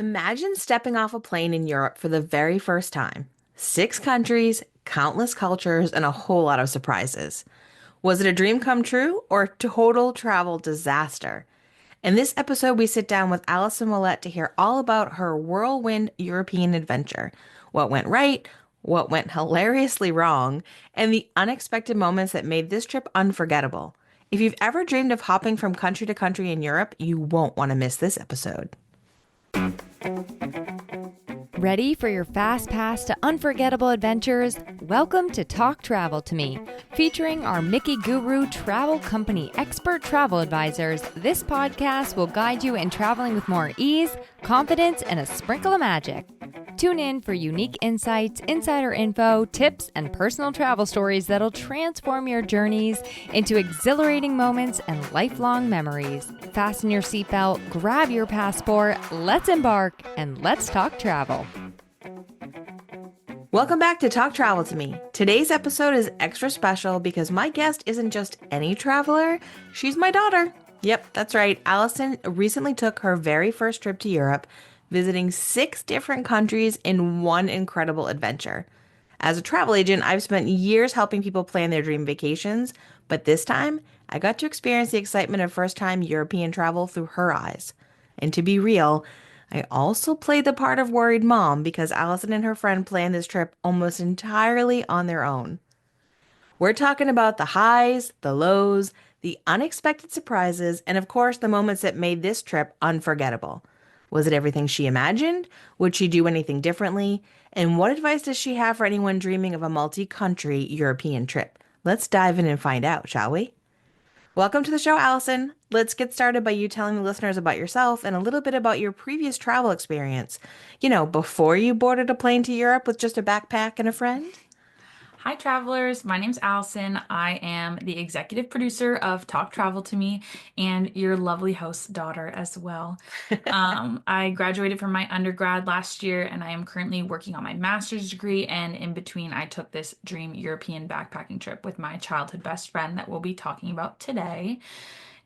Imagine stepping off a plane in Europe for the very first time. 6 countries, countless cultures, and a whole lot of surprises. Was it a dream come true or a total travel disaster? In this episode, we sit down with Alison Willette to hear all about her whirlwind European adventure. What went right, what went hilariously wrong, and the unexpected moments that made this trip unforgettable. If you've ever dreamed of hopping from country to country in Europe, you won't want to miss this episode. Ready for your fast pass to unforgettable adventures? Welcome to Talk Travel to Me. Featuring our Mickey Guru Travel Company expert travel advisors, this podcast will guide you in traveling with more ease, confidence, and a sprinkle of magic. Tune in for unique insights, insider info, tips, and personal travel stories that'll transform your journeys into exhilarating moments and lifelong memories. Fasten your seatbelt, grab your passport, let's embark, and let's talk travel. Welcome back to Talk Travel to Me. Today's episode is extra special because my guest isn't just any traveler, she's my daughter. Yep, that's right. Alison recently took her very first trip to Europe, visiting 6 different countries in one incredible adventure. As a travel agent, I've spent years helping people plan their dream vacations, but this time I got to experience the excitement of first-time European travel through her eyes. And to be real, I also played the part of worried mom because Allison and her friend planned this trip almost entirely on their own. We're talking about the highs, the lows, the unexpected surprises, and of course, the moments that made this trip unforgettable. Was it everything she imagined? Would she do anything differently? And what advice does she have for anyone dreaming of a multi-country European trip? Let's dive in and find out, shall we? Welcome to the show, Allison. Let's get started by you telling the listeners about yourself and a little bit about your previous travel experience. Before you boarded a plane to Europe with just a backpack and a friend. Hi, travelers. My name's Allison. I am the executive producer of Talk Travel to Me and your lovely host's daughter as well. I graduated from my undergrad last year and I am currently working on my master's degree. And in between, I took this dream European backpacking trip with my childhood best friend that we'll be talking about today.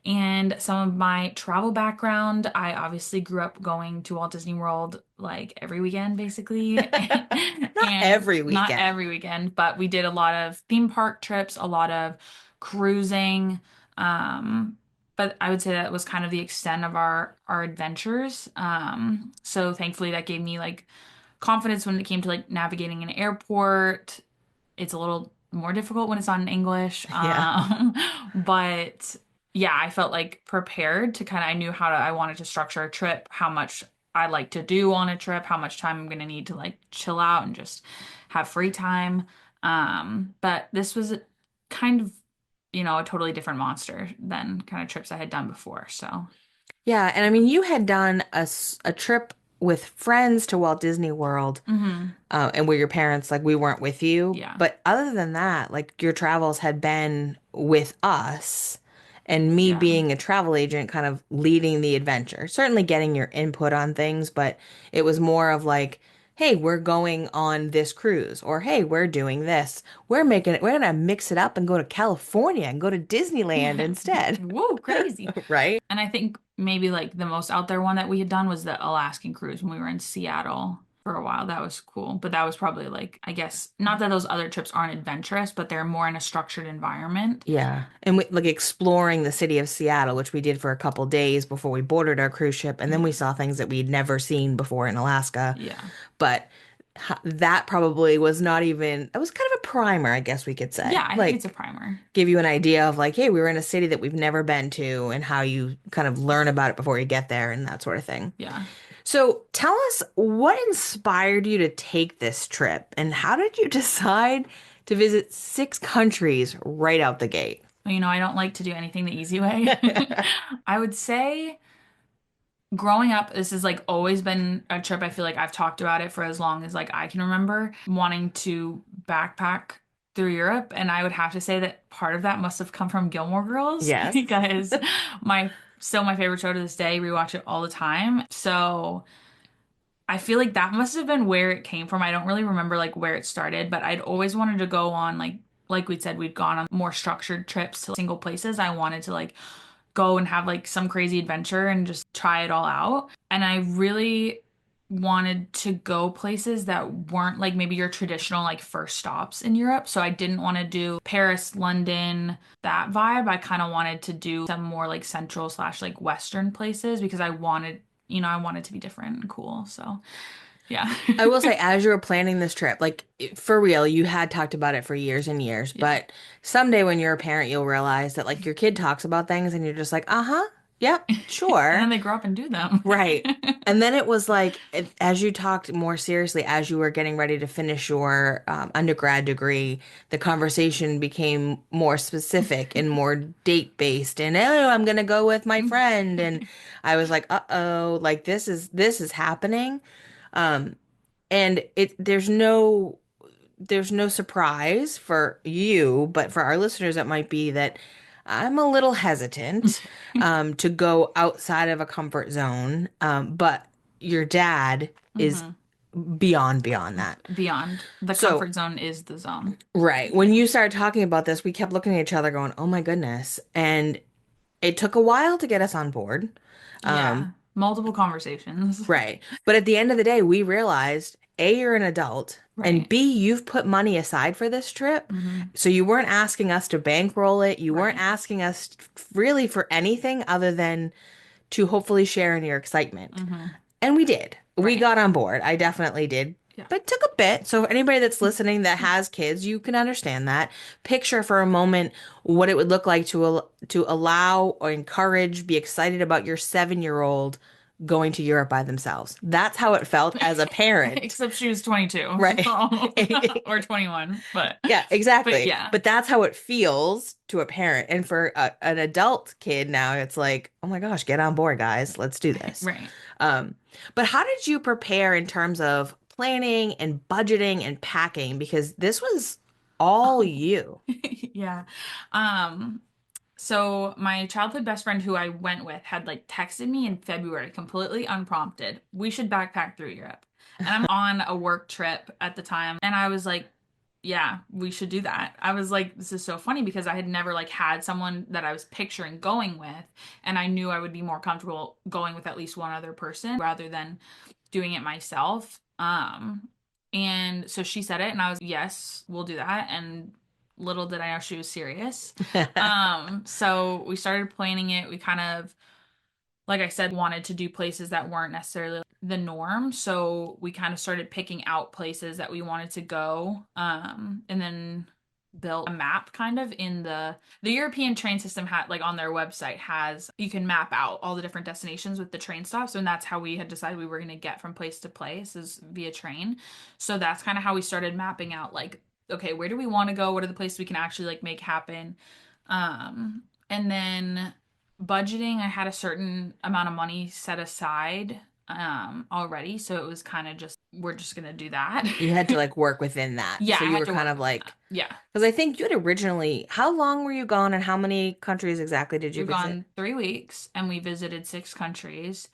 And some of my travel background, I obviously grew up going to Walt Disney World like every weekend, basically. Not And every not weekend. every weekend, but we did a lot of theme park trips, a lot of cruising. But I would say that was kind of the extent of our adventures. So thankfully that gave me like confidence when it came to like navigating an airport. It's a little more difficult when it's not in English. Yeah. But yeah, I felt like prepared to I knew I wanted to structure a trip, how much I like to do on a trip, how much time I'm going to need to like chill out and just have free time. But this was kind of, a totally different monster than kind of trips I had done before. So Yeah, and I mean, you had done a trip with friends to Walt Disney World, mhm. and where your parents, like, we weren't with you. Yeah. But other than that, like, your travels had been with us, and me Yeah. being a travel agent, kind of leading the adventure. Certainly getting your input on things, but it was more of like, hey, we're going on this cruise, or hey, we're doing this. We're gonna mix it up and go to California and go to Disneyland instead. Whoa, crazy. Right? And I think maybe like the most out there one that we had done was the Alaskan cruise when we were in Seattle for a while. That was cool. But that was probably like, I guess, not that those other trips aren't adventurous, but they're more in a structured environment. Yeah. And like exploring the city of Seattle, which we did for a couple days before we boarded our cruise ship. And then we saw things that we'd never seen before in Alaska. Yeah. But that probably was not even, it was kind of a primer, I guess we could say. Yeah, I think Like, it's a primer. give you an idea of like, hey, we were in a city that we've never been to and how you kind of learn about it before you get there and that sort of thing. Yeah. So tell us what inspired you to take this trip and how did you decide to visit 6 countries right out the gate? Well, I don't like to do anything the easy way. I would say growing up, this has like always been a trip. I feel like I've talked about it for as long as like I can remember wanting to backpack through Europe. And I would have to say that part of that must have come from Gilmore Girls Yes. because still my favorite show to this day, rewatch it all the time. So I feel like that must have been where it came from. I don't really remember like where it started, but I'd always wanted to go on like we'd said, we'd gone on more structured trips to single places. I wanted to like go and have like some crazy adventure and just try it all out. And I really wanted to go places that weren't like maybe your traditional like first stops in Europe. So I didn't want to do Paris, London, that vibe. I kind of wanted to do some more like central slash like Western places because I wanted, I wanted to be different and cool. So yeah. I will say, as you were planning this trip, like for real, you had talked about it for years and years, Yeah. but someday when you're a parent, you'll realize that like your kid talks about things and you're just like, uh-huh, yep, And then sure. they grow up and do them. Right. And then it was like, as you talked more seriously, as you were getting ready to finish your undergrad degree, the conversation became more specific and more date-based. And oh, I'm gonna go with my friend. And I was like, uh-oh, like this is happening. Um, and there's no surprise for you, but for our listeners, it might be that I'm a little hesitant to go outside of a comfort zone. But your dad is hmm beyond that. Beyond the So, comfort zone is the zone. right, when you started talking about this, we kept looking at each other going, "Oh my goodness." And it took a while to get us on board. Um, Yeah. Multiple conversations. Right. But at the end of the day, we realized A, you're an adult, and Right. B, you've put money aside for this trip. hmm So you weren't asking us to bankroll it. You weren't Right. asking us really for anything other than to hopefully share in your excitement. hmm And we did. We Right. got on board. I definitely did. Yeah. But it took a bit. So anybody that's listening that has kids, you can understand that. Picture for a moment what it would look like to allow or encourage, be excited about your 7-year-old going to Europe by themselves. That's how it felt as a parent. Except she was 22, Right. so or 21, Yeah, but exactly. yeah. But that's how it feels to a parent. And for an adult kid now, it's like, oh my gosh, get on board, guys. Let's do this. Right. Um, but how did you prepare in terms of planning and budgeting and packing? Because this was all you. Yeah. Um, so my childhood best friend who I went with had like texted me in February completely unprompted. We should backpack through Europe. And I'm on a work trip at the time and I was like, yeah, we should do that. I was like, this is so funny because I had never like had someone that I was picturing going with and I knew I would be more comfortable going with at least one other person rather than doing it myself. And so she said it and I was, yes, we'll do that. And little did I know she was serious. So we started planning it. We kind of, like I said, wanted to do places that weren't necessarily the norm. So we kind of started picking out places that we wanted to go. And then built a map kind of in the European train system had like on their website has you can map out all the different destinations with the train stops and that's how we had decided we were going to get from place to place is via train. So that's kind of how we started mapping out like okay, where do we want to go? What are the places we can actually like make happen? And then budgeting, I had a certain amount of money set aside already, so it was kind of just we're just gonna do that. You had to like work within that. Yeah, So I you had were to kind work of within like, that. Yeah. because I think you had originally, how long were you gone and how many countries exactly did you We've visit? gone 3 weeks and we visited 6 countries.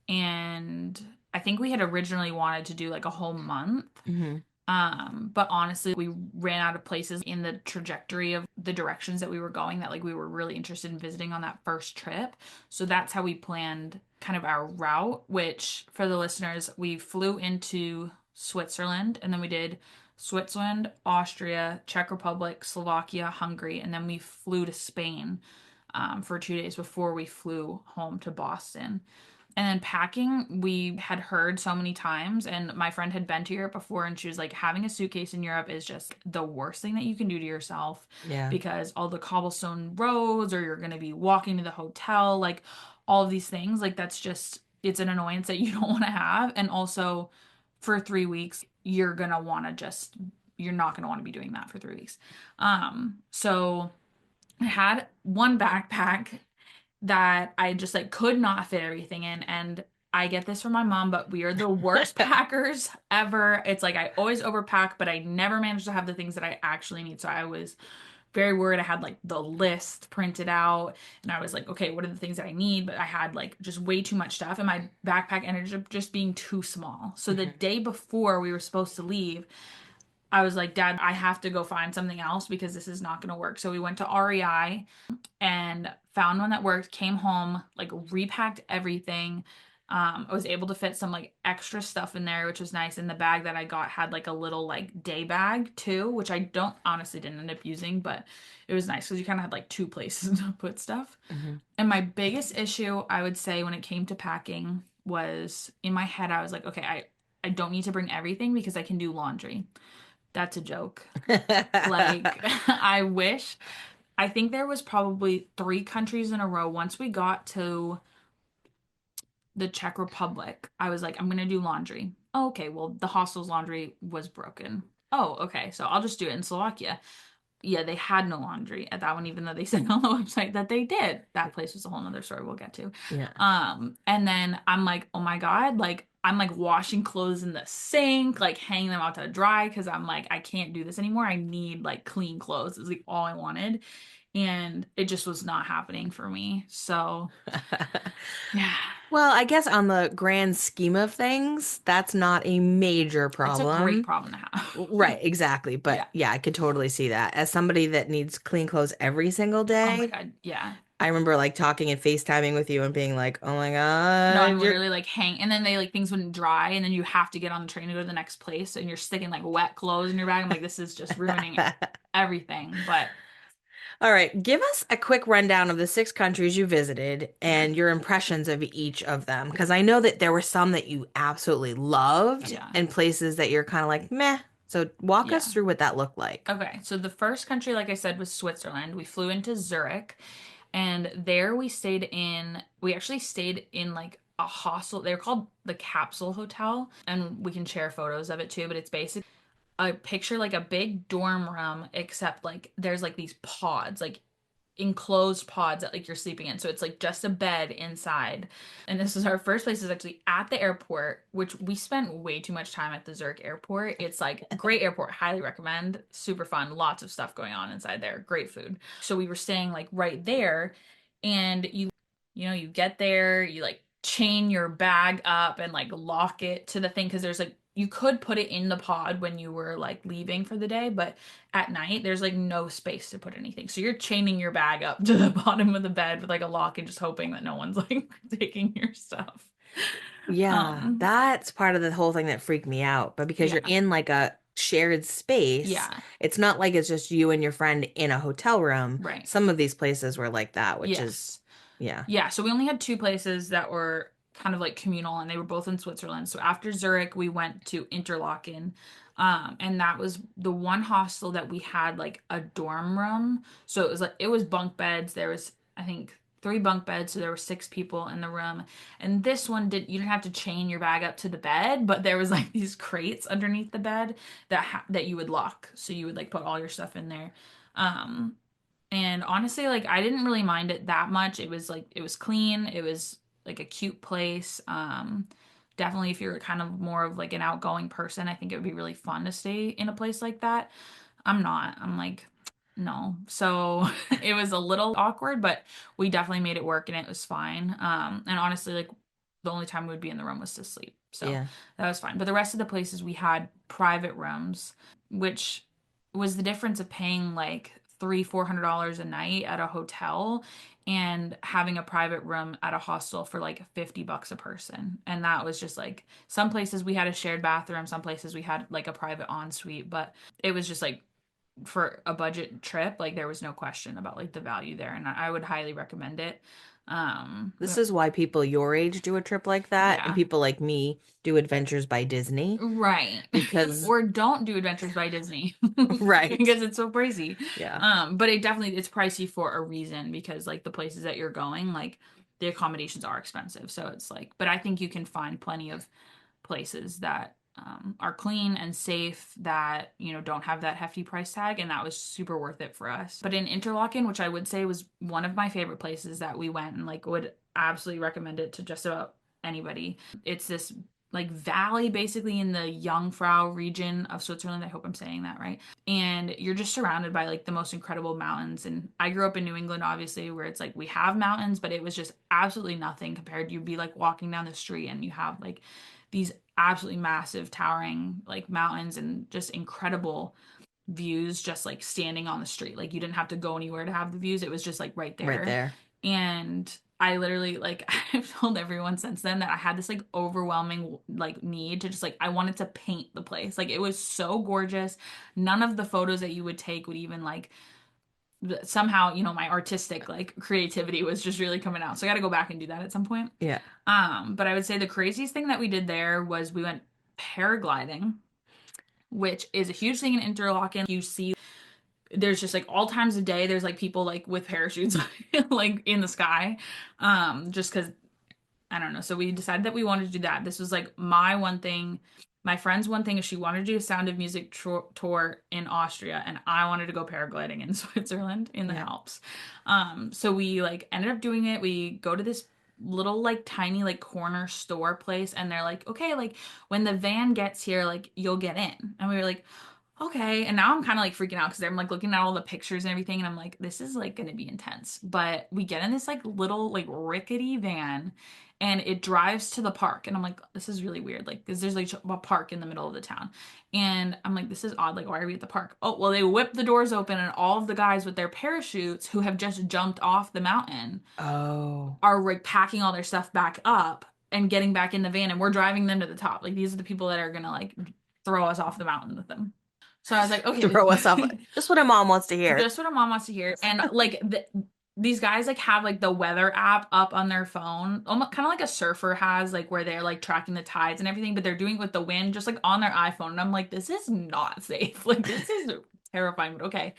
And I think we had originally wanted to do like a whole month. Hmm. But honestly, we ran out of places in the trajectory of the directions that we were going that like we were really interested in visiting on that first trip. So that's how we planned kind of our route, which for the listeners, we flew into Switzerland and then we did Switzerland, Austria, Czech Republic, Slovakia, Hungary, and then we flew to Spain for 2 days before we flew home to Boston. And then packing, we had heard so many times, and my friend had been to Europe before, and she was like, having a suitcase in Europe is just the worst thing that you can do to yourself Yeah. because all the cobblestone roads, or you're going to be walking to the hotel, like all of these things, like that's just, it's an annoyance that you don't want to have. And also, for 3 weeks, you're going to want to just, you're not going to want to be doing that for 3 weeks. So I had one backpack that I just like could not fit everything in. And I get this from my mom, but we are the worst packers ever. It's like I always overpack, but I never manage to have the things that I actually need. So I was very worried. I had like the list printed out and I was like, okay, what are the things that I need? But I had like just way too much stuff and my backpack ended up just being too small. So the Mhm. day before we were supposed to leave, I was like, Dad, I have to go find something else because this is not going to work. So we went to REI and found one that worked, came home, like repacked everything, I was able to fit some like extra stuff in there, which was nice. And the bag that I got had like a little like day bag too, which I don't honestly didn't end up using, but it was nice because you kind of had like two places to put stuff. Hmm. And my biggest issue, I would say, when it came to packing was in my head, I was like, okay, I don't need to bring everything because I can do laundry. That's a joke. Like, I wish. I think there was probably three countries in a row. Once we got to the Czech Republic, I was like, I'm gonna do laundry. Oh, okay, well, the hostel's laundry was broken. Oh, okay, so I'll just do it in Slovakia. Yeah, they had no laundry at that one, even though they said on the website that they did. That place was a whole nother story we'll get to. Yeah. And then I'm like, oh my God, like I'm like washing clothes in the sink, like hanging them out to dry because I'm like, I can't do this anymore. I need like clean clothes. Is like all I wanted. And it just was not happening for me. So yeah, Well, I guess on the grand scheme of things, that's not a major it's a great problem. problem to have. Right, exactly. Yeah. But yeah, I could totally see that. As somebody that needs clean clothes every single Oh my day, God. Yeah. I remember like talking and FaceTiming with you and being like, "Oh my No, I'm God, you're literally like and then they like things wouldn't dry, and then you have to get on the train to go to the next place, and you're sticking like wet clothes in your bag. I'm like, this is just ruining everything. But All right, give us a quick rundown of the six countries you visited and your impressions of each of them. Because I know that there were some that you absolutely loved yeah, and places that you're kind of like, meh. So walk us yeah. through what that looked like. Okay, so the first country, like I said, was Switzerland. We flew into Zurich, and there we actually stayed in like a hostel. They were called the Capsule Hotel, and we can share photos of it too. But it's basically a picture like a big dorm room, except like there's like these pods, like enclosed pods that like you're sleeping in. So it's like just a bed inside. And this is our first place is actually at the airport, which we spent way too much time at the Zurich airport. It's like great airport, highly recommend. Super fun, lots of stuff going on inside there. Great food. So we were staying like right there and you get there, you like chain your bag up and like lock it to the thing because there's like you could put it in the pod when you were like leaving for the day, but at night there's like no space to put anything. So you're chaining your bag up to the bottom of the bed with like a lock and just hoping that no one's like taking your stuff. Yeah, Um, that's part of the whole thing that freaked me out. But because you're yeah. in like a shared space, Yeah. it's not like it's just you and your friend in a hotel room. Right. Some of these places were like that, which is, Yes. yeah. Yeah, so we only had two places that were kind of like communal and they were both in Switzerland. So after Zurich, we went to Interlaken. And that was the one hostel that we had like a dorm room. So it was like it was bunk beds. There was I think three bunk beds, so there were six people in the room. And this one you didn't have to chain your bag up to the bed, but there was like these crates underneath the bed that you would lock. So you would like put all your stuff in there. Um and honestly, like I didn't really mind it that much. It was like it was clean. It was like a cute place. Definitely if you're kind of more of like an outgoing person, I think it would be really fun to stay in a place like that. I'm not. I'm like, no. So it was a little awkward, but we definitely made it work and it was fine. And honestly, like the only time we would be in the room was to sleep. So Yeah. that was fine. But the rest of the places we had private rooms, which was the difference of paying like $300-400 a night at a hotel and having a private room at a hostel for like $50 a person. And that was just like some places we had a shared bathroom, some places we had like a private ensuite, but it was just like for a budget trip, like there was no question about like the value there, and I would highly recommend it. This is why people your age do a trip like that and Yeah, people like me do Adventures by Disney right. because, Or don't do Adventures by Disney right. because it's so pricey. Yeah. But it's pricey for a reason because like the places that you're going, like the accommodations are expensive. So it's like, but I think you can find plenty of places that are clean and safe that don't have that hefty price tag, and that was super worth it for us. But in Interlaken, which I would say was one of my favorite places that we went and like would absolutely recommend it to just about anybody. It's this like valley basically in the Jungfrau region of Switzerland. I hope I'm saying that right. And you're just surrounded by like the most incredible mountains. And I grew up in New England, obviously, where it's like we have mountains, but it was just absolutely nothing compared. You'd be like walking down the street and you have like these absolutely massive towering like mountains and just incredible views just like standing on the street. Like you didn't have to go anywhere to have the views. It was just like right Right there. there. And I literally like I've told everyone since then that I had this like overwhelming like need to just like I wanted to paint the place. Like it was so gorgeous. None of the photos that you would take would even like somehow, my artistic like creativity was just really coming out. So I got to go back and do that at some point. Yeah. But I would say the craziest thing that we did there was we went paragliding, which is a huge thing in Interlaken. You see there's just like all times of day there's like people like with parachutes like in the sky. Just because I don't know. So we decided that we wanted to do that. This was like my one thing. My friend's one thing is she wanted to do a Sound of Music tour in Austria, and I wanted to go paragliding in Switzerland in the Yeah. Alps. So we like ended up doing it. We go to this little like tiny like corner store place, and they're like, okay, like when the van gets here, like you'll get in. And we were like, okay. And now I'm kind of like freaking out because I'm like looking at all the pictures and everything, and I'm like, this is like going to be intense. But we get in this like little like rickety van and it drives to the park. And I'm like, this is really weird. Like, because there's like a park in the middle of the town. And I'm like, this is odd. Like, why are we at the park? Oh, well, they whip the doors open, and all of the guys with their parachutes who have just jumped off the mountain Oh. are like packing all their stuff back up and getting back in the van. And we're driving them to the top. Like, these are the people that are going to like throw us off the mountain with them. So I was like, okay, Throw us off. Just what a mom wants to hear. just what a mom wants to hear. And like these guys like have like the weather app up on their phone, almost kind of like a surfer has, like where they're like tracking the tides and everything, but they're doing it with the wind, just like on their iPhone. And I'm like, this is not safe. Like this is terrifying. But okay.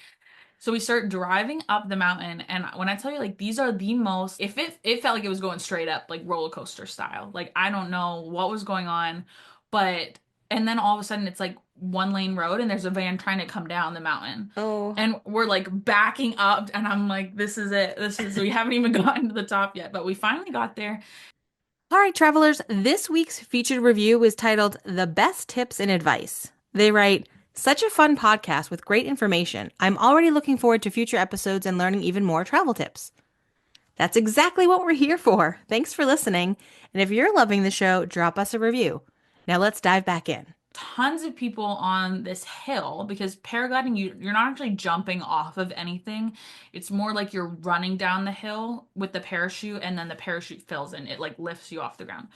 So we start driving up the mountain, and when I tell you, like, these are the most, if it felt like it was going straight up, like roller coaster style. Like, I don't know what was going on, but, and then all of a sudden it's like one lane road, and there's a van trying to come down the mountain. Oh. And we're like backing up, and I'm like, this is it. We haven't even gotten to the top yet, but we finally got there. All right, travelers, this week's featured review is titled The Best Tips and Advice. They write, such a fun podcast with great information. I'm already looking forward to future episodes and learning even more travel tips. That's exactly what we're here for. Thanks for listening. And if you're loving the show, drop us a review. Now let's dive back in. Tons of people on this hill because paragliding you're not actually jumping off of anything. It's more like you're running down the hill with the parachute, and then the parachute fills in. It like lifts you off the ground.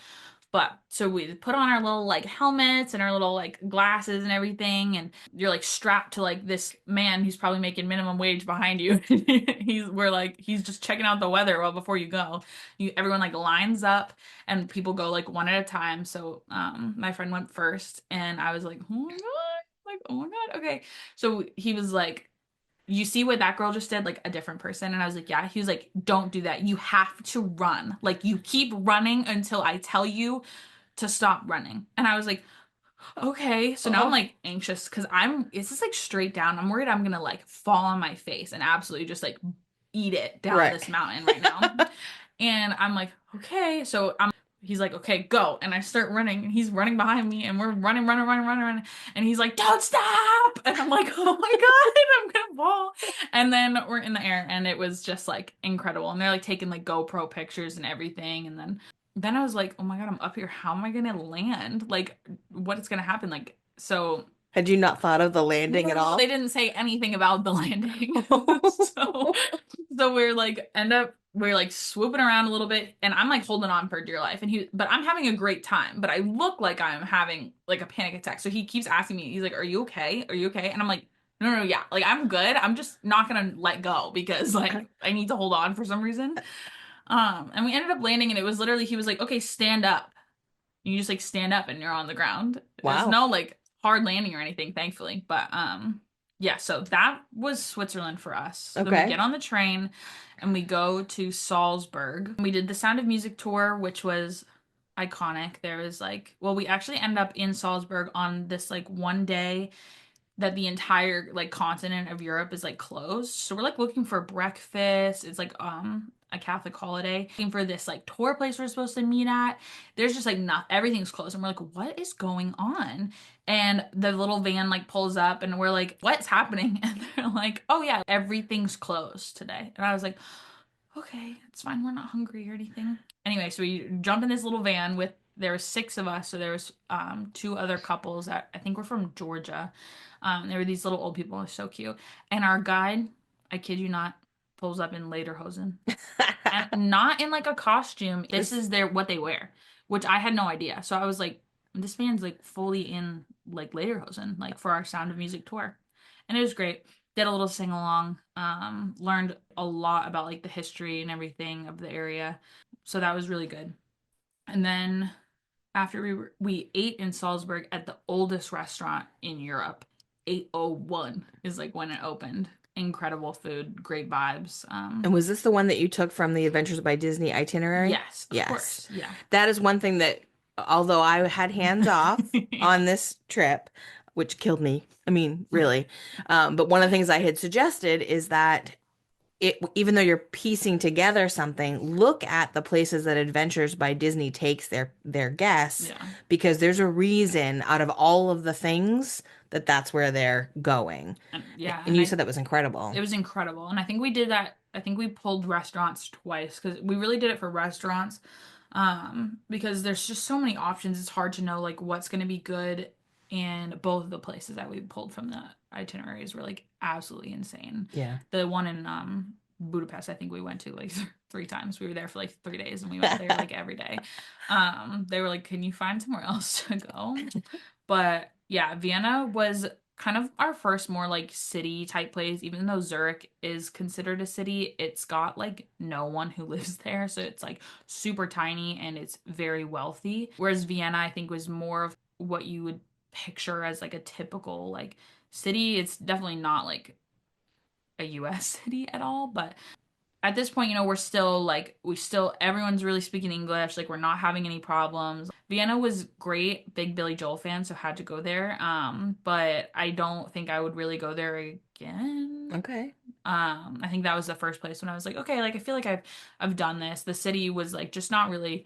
But so we put on our little like helmets and our little like glasses and everything, and you're like strapped to like this man who's probably making minimum wage behind you. He's just checking out the weather well before you go. Everyone like lines up, and people go like one at a time. So my friend went first, and I was like, oh my God, like oh my God, okay. So he was like, you see what that girl just did, like a different person. And I was like, yeah. He was like, don't do that. You have to run. Like you keep running until I tell you to stop running. And I was like, okay. So now I'm like anxious because it's just like straight down. I'm worried I'm gonna like fall on my face and absolutely just like eat it down Right. this mountain right now. And I'm like, okay. He's like, okay, go. And I start running, and he's running behind me, and we're running. And he's like, don't stop. And I'm like, oh my God, I'm gonna fall. And then we're in the air, and it was just like incredible. And they're like taking like GoPro pictures and everything. And then I was like, oh my God, I'm up here. How am I gonna land? Like, what is gonna happen? Like, so Had you not thought of the landing at no, all? they didn't say anything about the landing. So so we're like swooping around a little bit, and I'm like holding on for dear life, but I'm having a great time, but I look like I'm having like a panic attack. So he keeps asking me, he's like, are you okay? Are you okay? And I'm like, no, yeah, like I'm good. I'm just not gonna let go because like I need to hold on for some reason. And we ended up landing, and it was literally, he was like, okay, stand up. You just like stand up and you're on the ground. There's Wow. no like hard landing or anything, thankfully. But yeah, so that was Switzerland for us. Then we Okay. get on the train and we go to Salzburg. We did the Sound of Music tour, which was iconic. There was like, well, we actually end up in Salzburg on this like one day that the entire like continent of Europe is like closed. So we're like looking for breakfast. It's like a Catholic holiday. Looking for this like tour place we're supposed to meet at. There's just like not everything's closed. And we're like, what is going on? And the little van like pulls up, and we're like, what's happening? And they're like, oh yeah, everything's closed today. And I was like, okay, it's fine. We're not hungry or anything. Anyway, so we jump in this little van with, there were six of us. So there was two other couples that I think were from Georgia. There were these little old people. It was so cute. And our guide, I kid you not, pulls up in lederhosen. And not in like a costume. This is what they wear, which I had no idea. So I was like, this man's like fully in like lederhosen, like for our Sound of Music tour. And it was great. Did a little sing along. Learned a lot about like the history and everything of the area. So that was really good. And then after we ate in Salzburg at the oldest restaurant in Europe. 801 is like when it opened. Incredible food, great vibes. And was this the one that you took from the Adventures by Disney itinerary? Yes, of Yes. course. Yeah. That is one thing that, although I had hands off on this trip, which killed me, I mean, really, but one of the things I had suggested is that even though you're piecing together something, look at the places that Adventures by Disney takes their guests, Yeah. because there's a reason out of all of the things that's where they're going. Yeah. And you said that was incredible. It was incredible. And I think we did that. I think we pulled restaurants twice because we really did it for restaurants. Because there's just so many options. It's hard to know like what's going to be good. And both of the places that we pulled from the itineraries were like absolutely insane. Yeah. The one in Budapest, I think we went to like 3 times. We were there for like 3 days and we went there like every day. They were like, can you find somewhere else to go? But yeah, Vienna was kind of our first more like city type place. Even though Zurich is considered a city, it's got like no one who lives there. So it's like super tiny and it's very wealthy. Whereas Vienna, I think, was more of what you would picture as like a typical like city. It's definitely not like a US city at all, but at this point, we're still like everyone's really speaking English, like we're not having any problems. Vienna was great, big Billy Joel fan, so had to go there. But I don't think I would really go there again. Okay. I think that was the first place when I was like, okay, like I feel like I've done this. The city was like just not really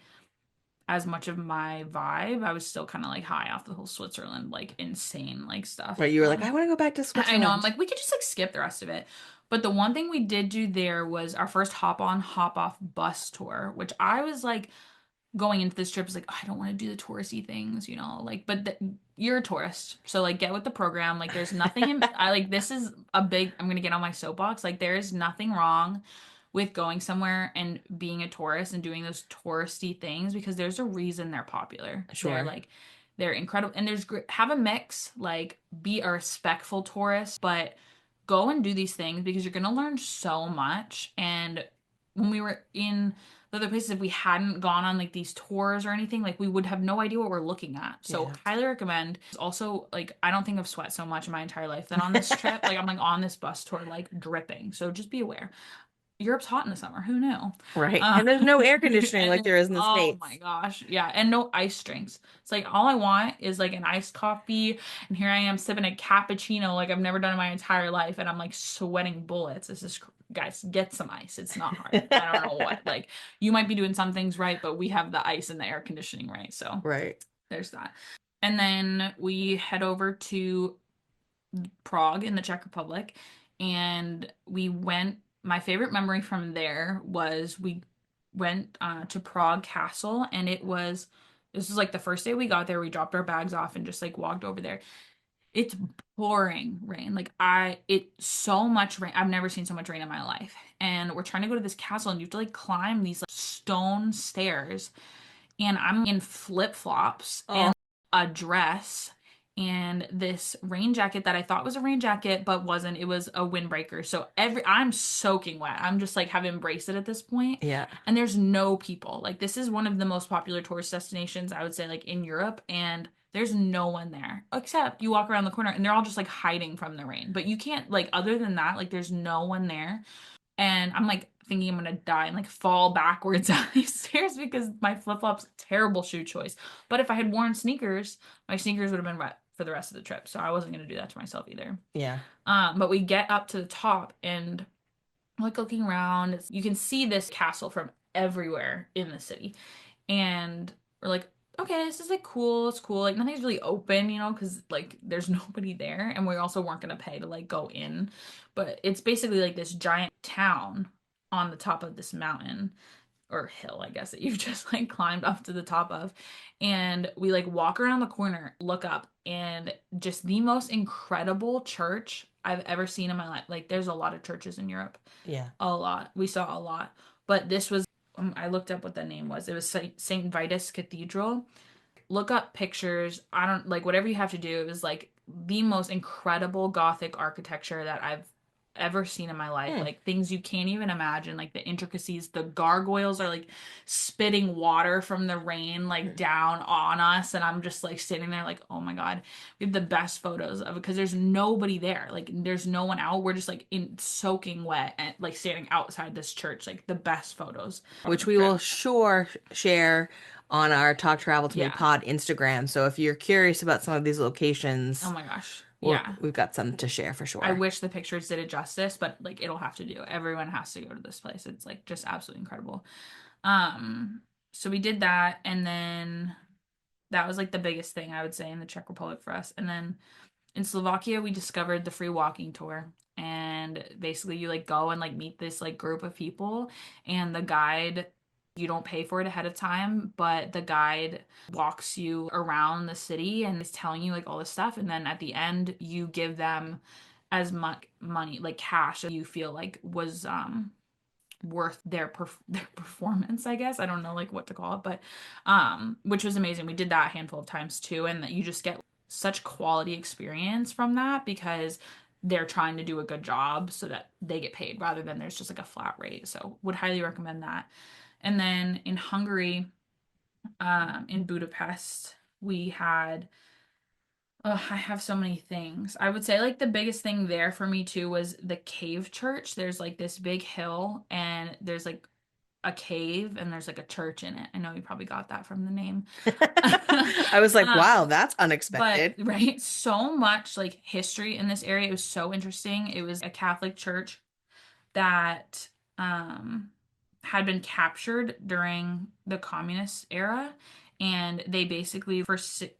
as much of my vibe. I was still kind of like high off the whole Switzerland, like insane like stuff. Right, you were like, I want to go back to I know. I'm Switzerland. like, we could just like skip the rest of it. But the one thing we did do there was our first hop on, hop off bus tour, which I was like going into this trip was like, oh, I don't want to do the touristy things, like, but you're a tourist. So like get with the program. Like there's nothing I like, this is I'm going to get on my soapbox. Like there is nothing wrong with going somewhere and being a tourist and doing those touristy things because there's a reason they're popular. Sure. They're incredible. And have a mix, like be a respectful tourist, but go and do these things because you're going to learn so much. And when we were in the other places, if we hadn't gone on like these tours or anything, like we would have no idea what we're looking at. So highly recommend. Also, like I don't think I've sweat so much in my entire life than on this trip. Like I'm like on this bus tour, like dripping. So just be aware. Europe's hot in the summer. Who knew? Right. And there's no air conditioning like there is in the States. Oh my gosh. Yeah. And no ice drinks. It's like all I want is like an iced coffee. And here I am sipping a cappuccino like I've never done in my entire life. And I'm like sweating bullets. This is, guys, get some ice. It's not hard. I don't know what. Like you might be doing some things right, but we have the ice and the air conditioning right. So there's that. And then we head over to Prague in the Czech Republic. And my favorite memory from there was we went to Prague Castle, and this was like the first day we got there. We dropped our bags off and just like walked over there. It's pouring rain. Like it's so much rain. I've never seen so much rain in my life. And we're trying to go to this castle, and you have to like climb these like, stone stairs. And I'm in flip-flops and a dress and this rain jacket that I thought was a rain jacket but wasn't. It was a windbreaker. So I'm soaking wet. I'm just like have embraced it at this point. Yeah. And there's no people. Like this is one of the most popular tourist destinations I would say like in Europe, and there's no one there except you walk around the corner and they're all just like hiding from the rain. But you can't like other than that, like there's no one there. And I'm like thinking I'm gonna die and like fall backwards down these stairs because my flip-flops, terrible shoe choice. But if I had worn sneakers, my sneakers would have been wet for the rest of the trip. So I wasn't gonna do that to myself either. Yeah. But we get up to the top and like looking around, you can see this castle from everywhere in the city. And we're like, okay, this is like cool. It's cool. Like nothing's really open, because like there's nobody there. And we also weren't gonna pay to like go in. But it's basically like this giant town on the top of this mountain or hill, I guess, that you've just like climbed up to the top of. And we like walk around the corner, look up, and just the most incredible church I've ever seen in my life. Like there's a lot of churches in Europe. Yeah. A lot. We saw a lot. But this was I looked up what the name was. It was St. Vitus Cathedral. Look up pictures. I don't like whatever you have to do. It was like the most incredible Gothic architecture that I've ever seen in my life. Hmm. Like things you can't even imagine, like the intricacies. The gargoyles are like spitting water from the rain like down on us, and I'm just like sitting there like, oh my God. We have the best photos of it because there's nobody there. Like there's no one out. We're just like in soaking wet and like standing outside this church. Like the best photos from Which the we trip. will sure share on our Talk Travel to Me Yeah. pod Instagram. So if you're curious about some of these Oh locations, my gosh. Yeah. we've got some to share for I sure. wish the pictures did it justice, but like it'll have to do. Everyone has to go to this place. It's like just absolutely incredible. Um, so we did that, and then that was like the biggest thing I would say in the Czech Republic for us. And then in Slovakia, we discovered the free walking tour. And basically you like go and like meet this like group of people, and the guide, you don't pay for it ahead of time, but the guide walks you around the city and is telling you like all this stuff. And then at the end, you give them as much money, like cash, you feel like was worth their performance, I guess. I don't know like what to call it, but which was amazing. We did that a handful of times too, and that you just get such quality experience from that because they're trying to do a good job so that they get paid rather than there's just like a flat rate. So would highly recommend that. And then in Hungary, in Budapest, we had I have so many things. I would say like the biggest thing there for me too was the cave church. There's like this big hill and there's like a cave and there's like a church in it. I know you probably got that from the name. I was like, Um, wow, that's but unexpected. right, so much like history in this area. It was so interesting. It was a Catholic church that had been captured during the communist era, and they basically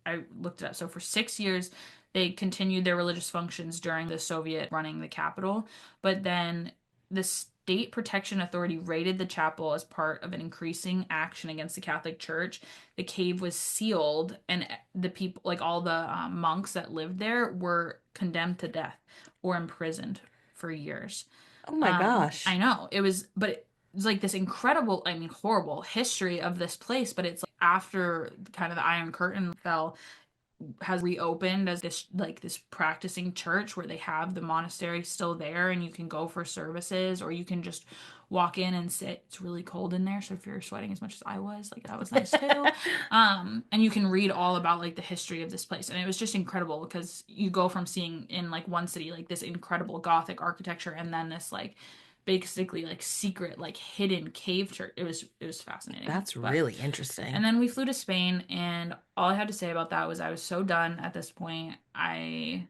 I looked it up. So for 6 years they continued their religious functions during the Soviet running the capital, but then the State Protection Authority raided the chapel as part of an increasing action against the Catholic Church. The cave was sealed, and the people, like all the monks that lived there, were condemned to death or imprisoned for years. Oh my I gosh. know it was, but it was like this incredible, I mean, horrible history of this place. But it's like after kind of the Iron Curtain fell, has reopened as this like this practicing church where they have the monastery still there, and you can go for services or you can just walk in and sit. It's really cold in there, so if you're sweating as much as I was, like that was nice too. And you can read all about like the history of this place, and it was just incredible because you go from seeing in like one city like this incredible Gothic architecture and then this like basically like secret like hidden cave church. It was fascinating. That's But really interesting. and then we flew to Spain, and all I had to say about that was I was so done at this point. I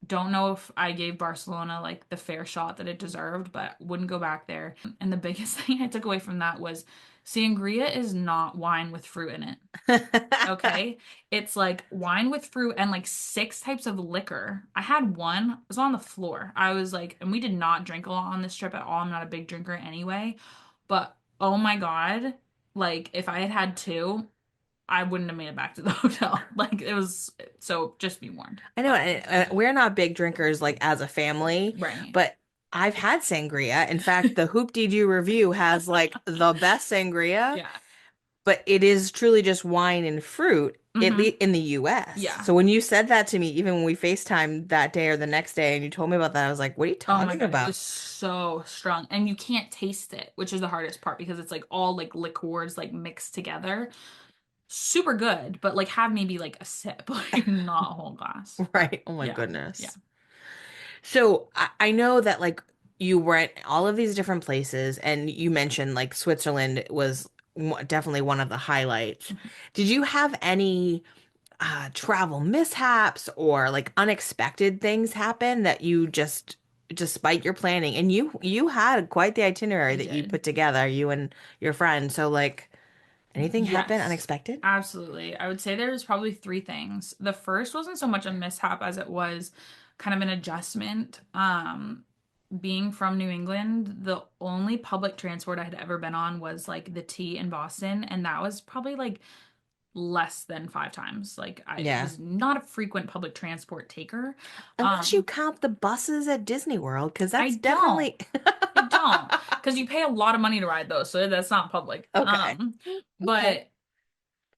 don't know if I gave Barcelona like the fair shot that it deserved, but wouldn't go back there. And the biggest thing I took away from that was sangria is not wine with fruit in it. Okay. It's like wine with fruit and like six types of liquor. I had one, it was on the floor. I was like, and we did not drink a lot on this trip at all. I'm not a big drinker anyway. But oh my God, like if I had had two, I wouldn't have made it back to the hotel. Like it was, so just be warned. I know, we're not big drinkers like as a family, Right. but I've had sangria. In fact, the Hoop Dee Doo review has like the best sangria, Yeah. but it is truly just wine and fruit, at Mm-hmm. least in the US. Yeah. So when you said that to me, even when we FaceTimed that day or the next day and you told me about that, I was like, what are you Oh my talking God, it about? was so strong. And you can't taste it, which is the hardest part because it's like all like liqueurs like mixed together. Super good, but like have maybe like a sip, like not a whole glass. But Right. Oh my yeah, yeah. goodness. So I know that like you were at all of these different places and you mentioned like Switzerland was definitely one of the highlights. Mhm. Did you have any travel mishaps or like unexpected things happen that you just despite your planning and you had quite the itinerary I that you did. put together, you and your friend. So like anything happen Yes, unexpected? absolutely. I would say there was probably three things. The first wasn't so much a mishap as it was kind of an adjustment. Being from New England, the only public transport I had ever been on was like the T in Boston, and that was probably like less than 5 times. Like I Yeah. was not a frequent public transport taker. Unless you Um, count the buses at Disney World, because I that's don't. definitely I don't, because you pay a lot of money to ride those, so that's not public. okay. Okay. But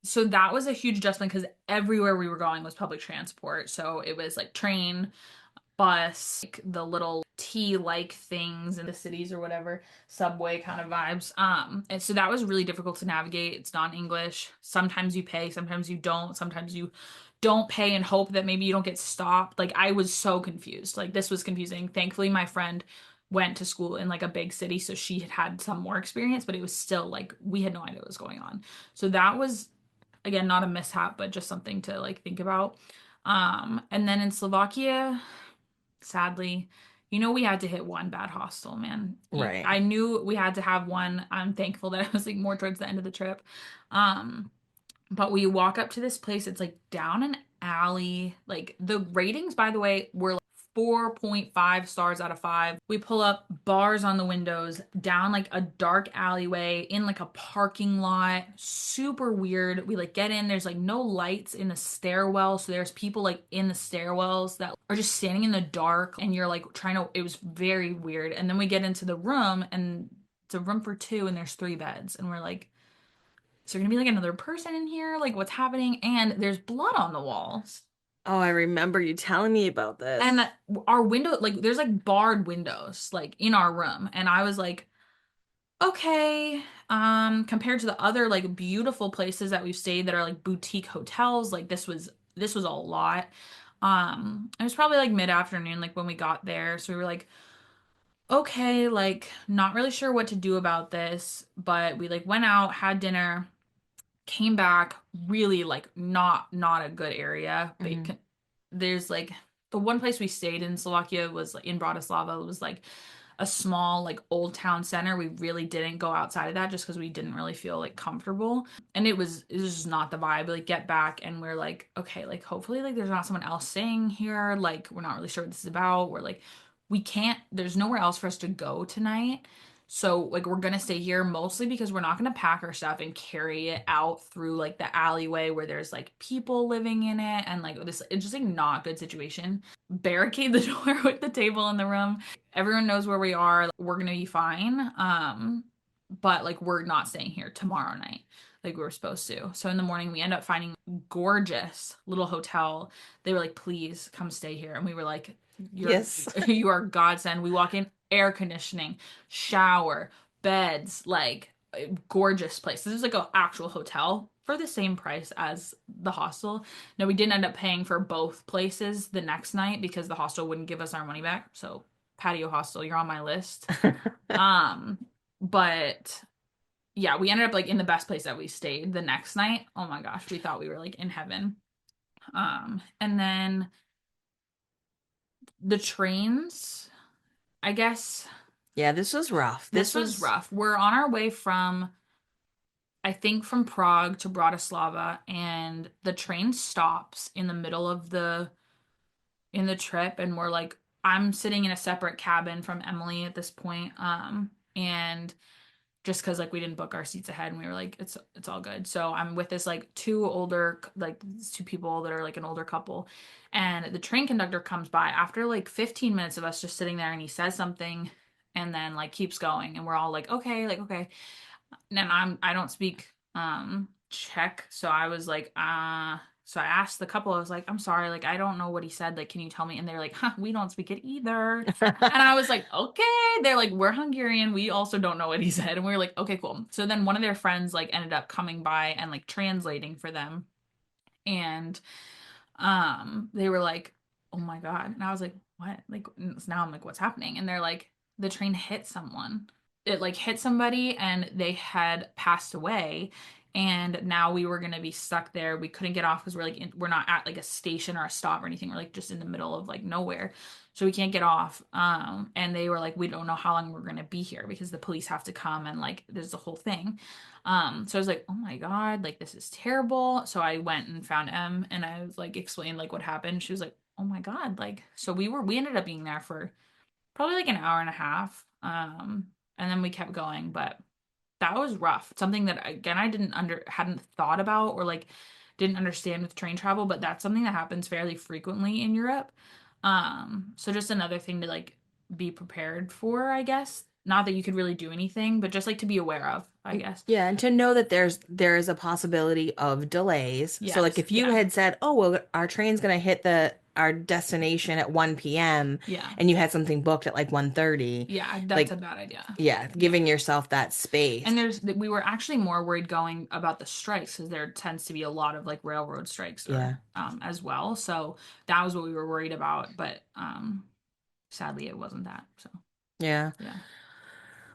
so that was a huge adjustment because everywhere we were going was public transport. So it was like train, bus, like the little T-like things in the cities or whatever, subway kind of vibes. And so that was really difficult to navigate. It's not English. Sometimes you pay, sometimes you don't. Sometimes you don't pay and hope that maybe you don't get stopped. Like I was so confused. Like this was confusing. Thankfully, my friend went to school in like a big city, so she had had some more experience, but it was still like we had no idea what was going on. So that was again not a mishap, but just something to like think about. And then in Slovakia, sadly, we had to hit one bad hostel, man. Right. I knew we had to have one. I'm thankful that I was like more towards the end of the trip. Um, but we walk up to this place. It's like down an alley. Like the ratings, by the way, were like 4.5 stars out of 5. We pull up, bars on the windows, down like a dark alleyway in like a parking lot. Super weird. We like get in. There's like no lights in the stairwell. So there's people like in the stairwells that are just standing in the dark and you're like trying to, it was very weird. And then we get into the room and it's a room for two and there's 3 beds. And we're like, is there gonna be like another person in here? Like, what's happening? And there's blood on the walls. Oh, I remember you telling me about this. And our window, like, there's like barred windows, like in our room. And I was like, okay. Compared to the other like beautiful places that we've stayed that are like boutique hotels, like this was a lot. It was probably like mid-afternoon, like when we got there. So we were like, okay, like not really sure what to do about this, but we like went out, had dinner, came back really like not a good area. But Hmm. there's like the one place we stayed in Slovakia was like in Bratislava. It was like a small like old town center. We really didn't go outside of that just because we didn't really feel like comfortable. And it was just not the vibe. Like get back and we're like, okay, like hopefully like there's not someone else staying here. Like we're not really sure what this is about. We're like, we can't, there's nowhere else for us to go tonight. So like we're gonna stay here mostly because we're not gonna pack our stuff and carry it out through like the alleyway where there's like people living in it and like this it's just like not good situation. Barricade the door with the table in the room. Everyone knows where we are. We're gonna be fine. But like we're not staying here tomorrow night like we were supposed to. So in the morning we end up finding a gorgeous little hotel. They were like, please come stay here. And we were like, you're Yes. you are godsend. We walk in, air conditioning, shower, beds, like gorgeous place. This is like an actual hotel for the same price as the hostel. No, we didn't end up paying for both places the next night because the hostel wouldn't give us our money back. So patio hostel, you're on my list. Um, but yeah, we ended up like in the best place that we stayed the next night. Oh my gosh, we thought we were like in heaven. And then the trains, I guess Yeah, this was rough. this was rough. We're on our way from, I think, from Prague to Bratislava, and the train stops in the middle of the trip, and we're like, I'm sitting in a separate cabin from Emily at this point, and just because like we didn't book our seats ahead, and we were like, it's all good. So I'm with this like these two people that are like an older couple, and the train conductor comes by after like 15 minutes of us just sitting there, and he says something, and then like keeps going, and we're all like okay, and I don't speak Czech, so I was like so I asked the couple, I was like, I'm sorry, like I don't know what he said, like can you tell me? And they're like, huh, we don't speak it either. And I was like, okay. They're like, we're Hungarian, we also don't know what he said. And we were like, okay, cool. So then one of their friends like ended up coming by and like translating for them. And they were like, oh my God. And I was like, what? Like now I'm like, what's happening? And they're like, the train hit someone. It like hit somebody and they had passed away. And now we were gonna be stuck there. We couldn't get off because we're not at like a station or a stop or anything. We're like just in the middle of like nowhere. So we can't get off. And they were like, we don't know how long we're gonna be here because the police have to come and like there's the whole thing. So I was like, oh my God, like this is terrible. So I went and found Em and I was like explained like what happened. She was like, oh my God, like so we ended up being there for probably like an hour and a half. And then we kept going, but that was rough. Something that again I hadn't thought about or like didn't understand with train travel, but that's something that happens fairly frequently in Europe. So just another thing to like be prepared for, I guess. Not that you could really do anything, but just like to be aware of, I guess. Yeah, and to know that there is a possibility of delays. So like Yes. if you Yeah. had said, "Oh, well, our train's going to hit the our destination at 1 p.m." Yeah. and you had something booked at like 1:30, Yeah, that's a like bad idea. yeah, Yeah. giving yourself that space. And we were actually more worried going about the strikes because there tends to be a lot of like railroad strikes or Yeah. as well. So that was what we were worried about, but sadly it wasn't that. So Yeah. yeah.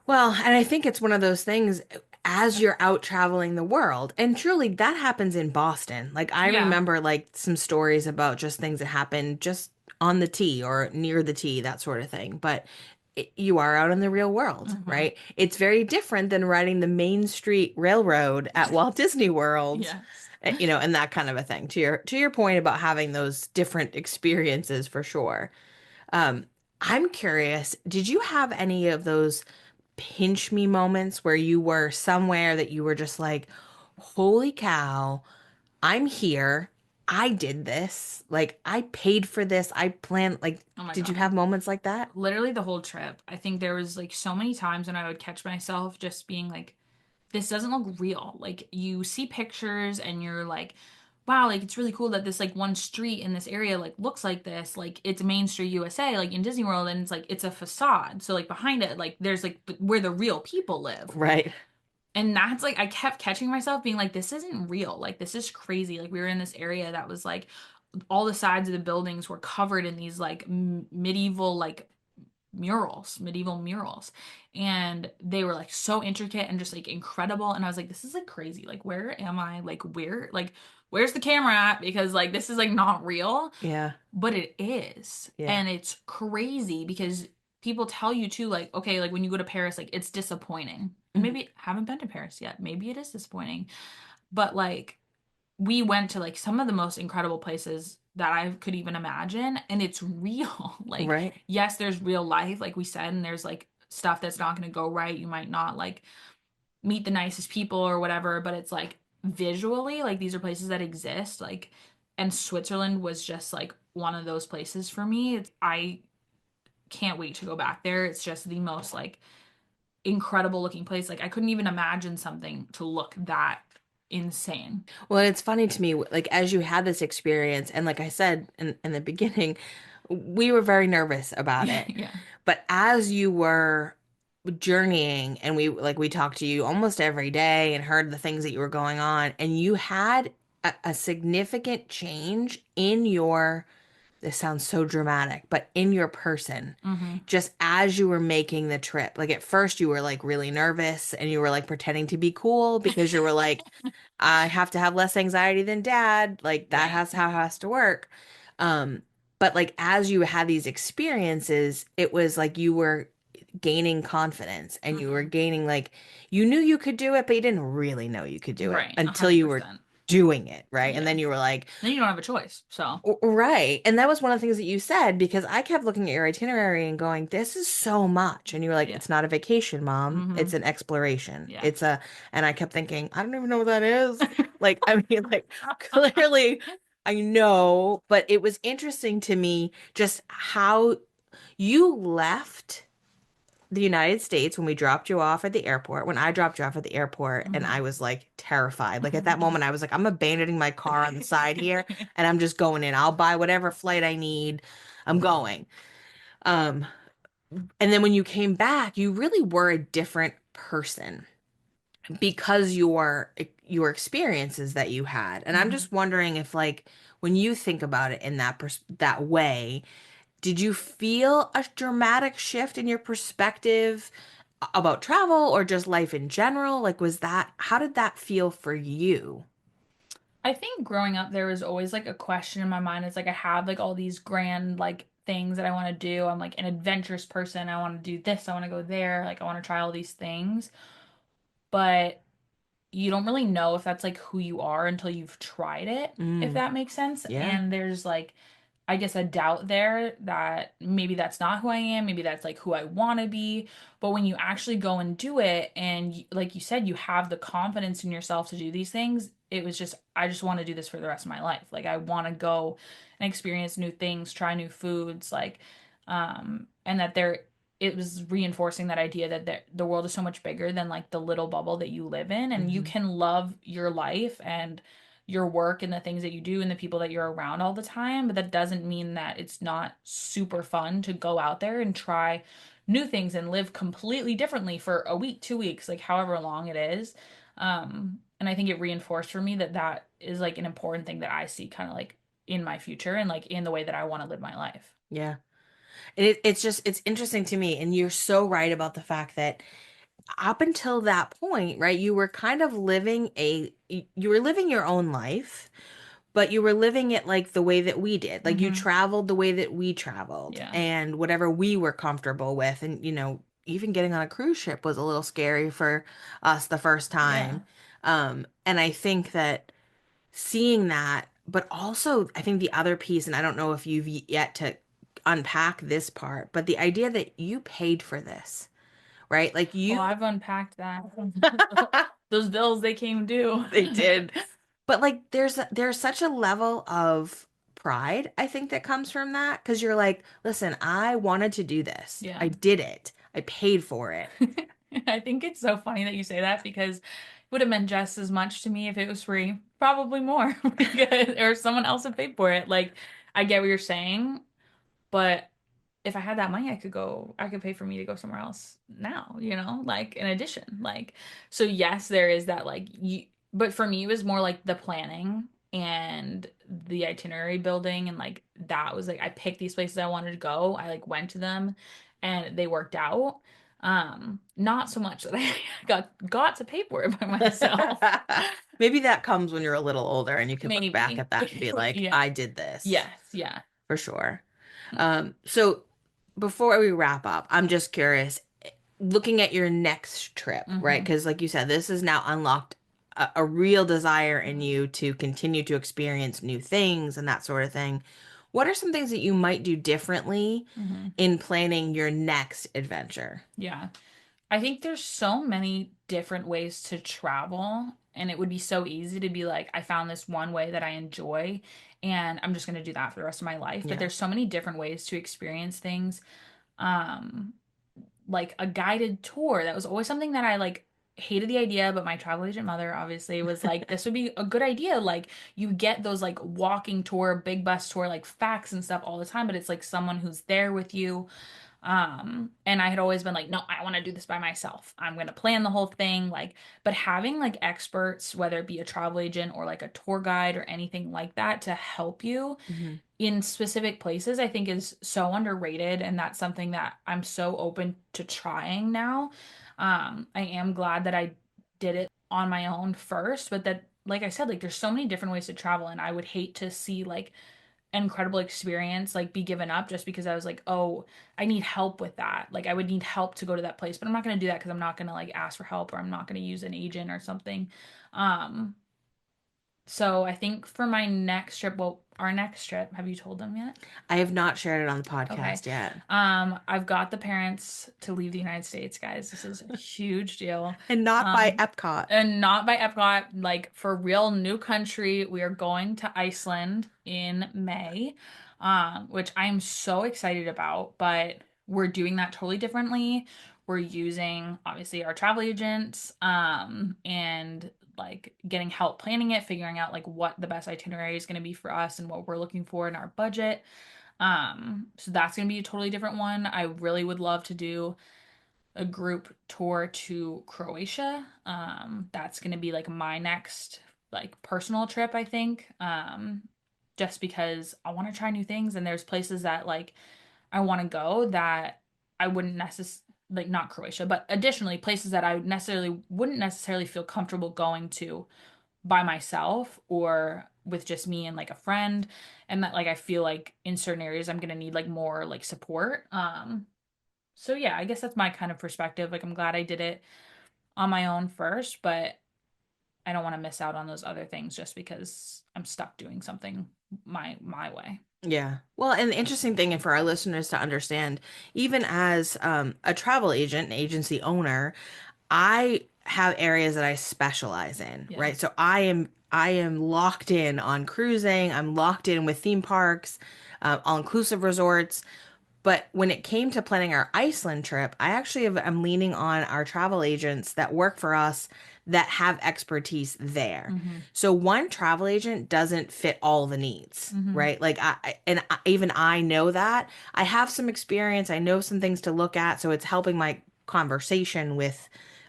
Well, and I think it's one of those things as you're out traveling the world, and truly that happens in Boston. Like I Yeah. remember like some stories about just things that happen just on the T or near the T, that sort of thing. But you are out in the real world, Hmm. right? It's very different than riding the Main Street Railroad at Walt Disney World, Yes. and that kind of a thing. To your point about having those different experiences for sure. Um, I'm curious, did you have any of those pinch me moments where you were somewhere that you were just like, holy cow, I'm here. I did this. Like, I paid for this. I planned, like, Oh my did you God. have moments like that? Literally the whole trip. I think there was like so many times when I would catch myself just being like, this doesn't look real. Like you see pictures and you're like, wow, like it's really cool that this like one street in this area like looks like this. Like it's Main Street USA, like in Disney World, and it's like it's a facade. So like behind it, like there's like where the real people live. Right. And that's like I kept catching myself being like, this isn't real. Like this is crazy. Like we were in this area that was like all the sides of the buildings were covered in these like medieval like medieval murals. And they were like so intricate and just like incredible. And I was like, this is like crazy. Like, where am I? Like, where's the camera at? Because like, this is like not real, Yeah. but it is. Yeah. And it's crazy because people tell you too, like, okay, like when you go to Paris, like it's disappointing. And Mhm. maybe I haven't been to Paris yet. Maybe it is disappointing. But like, we went to like some of the most incredible places that I could even imagine, and it's real. Like, Right. yes, there's real life, like we said, and there's like stuff that's not going to go right. You might not like meet the nicest people or whatever, but it's like visually, like these are places that exist. Like, and Switzerland was just like one of those places for me. I can't wait to go back there. It's just the most like incredible looking place. Like, I couldn't even imagine something to look that insane. Well, it's funny to me, like as you had this experience, and like I said in the beginning, we were very nervous about it. Yeah. But as you were journeying and we talked to you almost every day and heard the things that you were going on, and you had a significant change in your, this sounds so dramatic, but in your person, Hmm. just as you were making the trip. Like at first you were like really nervous and you were like pretending to be cool because you were like, I have to have less anxiety than dad. Like that Right. has how it has to work. Um, but like as you had these experiences, it was like you were gaining confidence and you were Hmm. gaining like you knew you could do it, but you didn't really know you could do it Right. until you were 100%. doing it, right? And Yeah. then you were like, Then you don't have a choice. So, Right. And that was one of the things that you said because I kept looking at your itinerary and going, this is so much. And you were like, yeah. it's not a vacation, mom. Hmm. It's an exploration. Yeah. And I kept thinking, I don't even know what that is. Like, I mean, like, clearly I know, but it was interesting to me just how you left the United States when we dropped you off at the airport, when I dropped you off at the airport, and I Hmm. was like terrified. Like at that moment, I was like, I'm abandoning my car on the side here and I'm just going in. I'll buy whatever flight I need. I'm going. Um, and then when you came back, you really were a different person because your experiences that you had. And I'm Hmm. just wondering if like when you think about it in that way, did you feel a dramatic shift in your perspective about travel or just life in general? Like, how did that feel for you? I think growing up, there was always like a question in my mind. It's like I have like all these grand like things that I want to do. I'm like an adventurous person. I want to do this. I want to go there. Like I want to try all these things. But you don't really know if that's like who you are until you've tried it, if Mm, that makes sense. yeah. And there's like I guess a doubt there that maybe that's not who I am, maybe that's like who I want to be. But when you actually go and do it, and like you said, you have the confidence in yourself to do these things, it was just, I just want to do this for the rest of my life. Like, I want to go and experience new things, try new foods, like, and that it was reinforcing that idea that the world is so much bigger than like the little bubble that you live in, and you Hmm. can love your life and your work and the things that you do and the people that you're around all the time, but that doesn't mean that it's not super fun to go out there and try new things and live completely differently for a week, 2 weeks, like however long it is. And I think it reinforced for me that that is like an important thing that I see kind of like in my future and like in the way that I want to live my life. Yeah. And it's just, it's interesting to me. And you're so right about the fact that up until that point, right, you were kind of you were living your own life, but you were living it like the way that we did. Like you Hmm. traveled the way that we traveled Yeah. and whatever we were comfortable with. And, even getting on a cruise ship was a little scary for us the first Yeah. time. And I think that seeing that, but also I think the other piece, and I don't know if you've yet to unpack this part, but the idea that you paid for this, right? Like Oh, you I've unpacked that. Those bills, they came due. they did. But like there's such a level of pride I think that comes from that because you're like, listen, I wanted to do this. Yeah. I did it. I paid for it. I think it's so funny that you say that because it would have meant just as much to me if it was free, probably more, because, or someone else had paid for it. Like, I get what you're saying, but if I had that money, I could pay for me to go somewhere else now, like in addition. Like, so yes, there is that, like, but for me, it was more like the planning and the itinerary building. And like, that was like, I picked these places I wanted to go. I like went to them and they worked out. Not so much that I got to pay for it by myself. Maybe that comes when you're a little older and you can look back Maybe. at that and be like, Yeah. I did this Yes. Yeah. for sure. So before we wrap up, I'm just curious, looking at your next trip, right? Hmm. Because like you said, this has now unlocked a real desire in you to continue to experience new things and that sort of thing. What are some things that you might do differently Hmm. in planning your next adventure? Yeah. I think there's so many different ways to travel, and it would be so easy to be like, I found this one way that I enjoy, and I'm just going to do that for the rest of my life. But Yeah. there's so many different ways to experience things. Um, like a guided tour. That was always something that I like hated the idea, but my travel agent mother obviously was like, this would be a good idea. Like, you get those like walking tour, big bus tour, like facts and stuff all the time, but it's like someone who's there with you. And I had always been like, no, I want to do this by myself. I'm going to plan the whole thing. Like, but having like experts, whether it be a travel agent or like a tour guide or anything like that to help you Hmm. in specific places, I think is so underrated. And that's something that I'm so open to trying now. I am glad that I did it on my own first, but that, like I said, like there's so many different ways to travel, and I would hate to see like incredible experience like be given up just because I was like, oh, I need help with that. Like, I would need help to go to that place, but I'm not going to do that because I'm not going to like ask for help, or I'm not going to use an agent or something. Um, so I think for my next trip, well, our next trip, have you told them yet? I have not shared it on the Okay. podcast yet. I've got the parents to leave the United States, guys. This is a huge deal. And not by Um, Epcot. and not by Epcot, like for real new country. We are going to Iceland in May, which I'm so excited about, but we're doing that totally differently. We're using obviously our travel agents, and like getting help planning it, figuring out like what the best itinerary is going to be for us and what we're looking for in our budget. So that's going to be a totally different one. I really would love to do a group tour to Croatia. That's going to be like my next like personal trip, I think. Just because I want to try new things, and there's places that like I want to go that I wouldn't necessarily, like, not Croatia, but additionally places that I wouldn't necessarily feel comfortable going to by myself or with just me and like a friend, and that like I feel like in certain areas I'm gonna need like more like support. So yeah, I guess that's my kind of perspective. Like, I'm glad I did it on my own first, but I don't want to miss out on those other things just because I'm stuck doing something my way. Yeah. Well, and the interesting thing, and for our listeners to understand, even as a travel agent, an agency owner, I have areas that I specialize in, Yeah. right? So I am locked in on cruising. I'm locked in with theme parks, all-inclusive resorts. But when it came to planning our Iceland trip, I'm leaning on our travel agents that work for us that have expertise there. Mm-hmm. So one travel agent doesn't fit all the needs, Mm-hmm. right? Even I know that. I have some experience. I know some things to look at, so it's helping my conversation with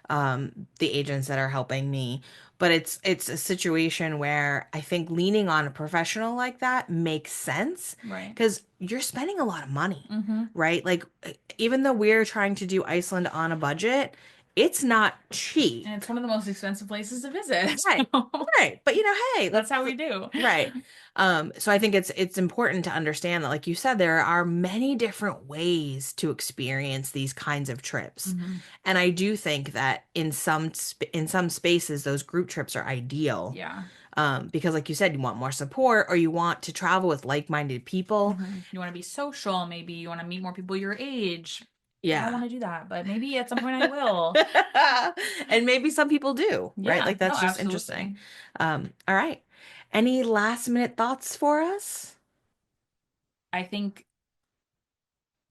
the agents that are helping me. But it's a situation where I think leaning on a professional like that makes sense Right. because you're spending a lot of money, Mm-hmm. right? Like even though we're trying to do Iceland on a budget, it's not cheap. And it's one of the most expensive places to visit. Right. So Right. But hey, that's how we do. right. So I think it's important to understand that, like you said, there are many different ways to experience these kinds of trips. Mm-hmm. And I do think that in some spaces, those group trips are ideal. Yeah. Because like you said, you want more support or you want to travel with like-minded people. Mm-hmm. You want to be social, maybe you want to meet more people your age. I don't Yeah. want to do that, but maybe at some point I will. And maybe some people do, right? Yeah, Like no, that's just interesting. absolutely. All right. Any last minute thoughts for us? I think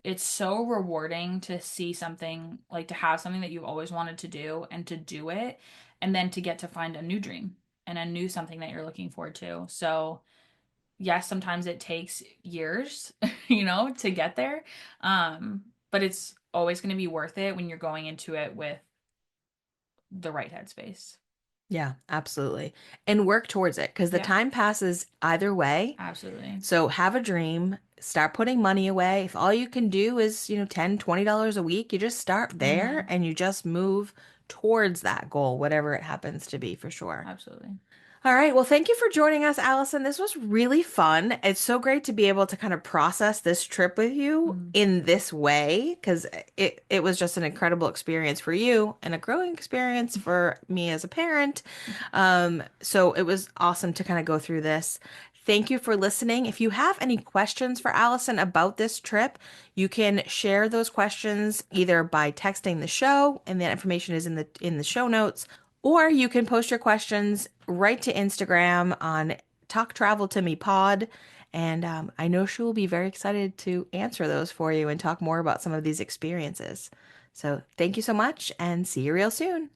it's so rewarding to see something, like to have something that you've always wanted to do and to do it, and then to get to find a new dream and a new something that you're looking forward to. So, yes, sometimes it takes years, to get there. But it's always going to be worth it when you're going into it with the right headspace. Yeah, absolutely. And work towards it because the Yeah, time passes either way. absolutely. So have a dream, start putting money away. If all you can do is, $10, $20 a week, you just start there Mm-hmm. and you just move towards that goal, whatever it happens to be for sure. Absolutely. All right. Well, thank you for joining us, Allison. This was really fun. It's so great to be able to kind of process this trip with you Mm. in this way because it was just an incredible experience for you and a growing experience for me as a parent. So it was awesome to kind of go through this. Thank you for listening. If you have any questions for Allison about this trip, you can share those questions either by texting the show, and that information is in the show notes, or you can post your questions right to Instagram on Talk Travel to Me Pod. And I know she will be very excited to answer those for you and talk more about some of these experiences. So thank you so much and see you real soon.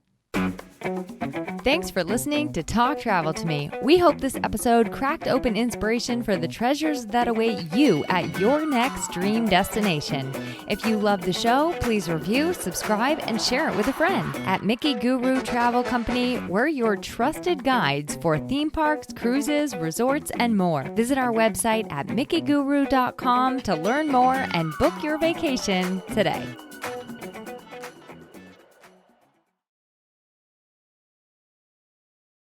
Thanks for listening to Talk Travel to Me. We hope this episode cracked open inspiration for the treasures that await you at your next dream destination. If you love the show, please review, subscribe, and share it with a friend. At Mickey Guru Travel Company, we're your trusted guides for theme parks, cruises, resorts, and more. Visit our website at mickey guru.com to learn more and book your vacation today.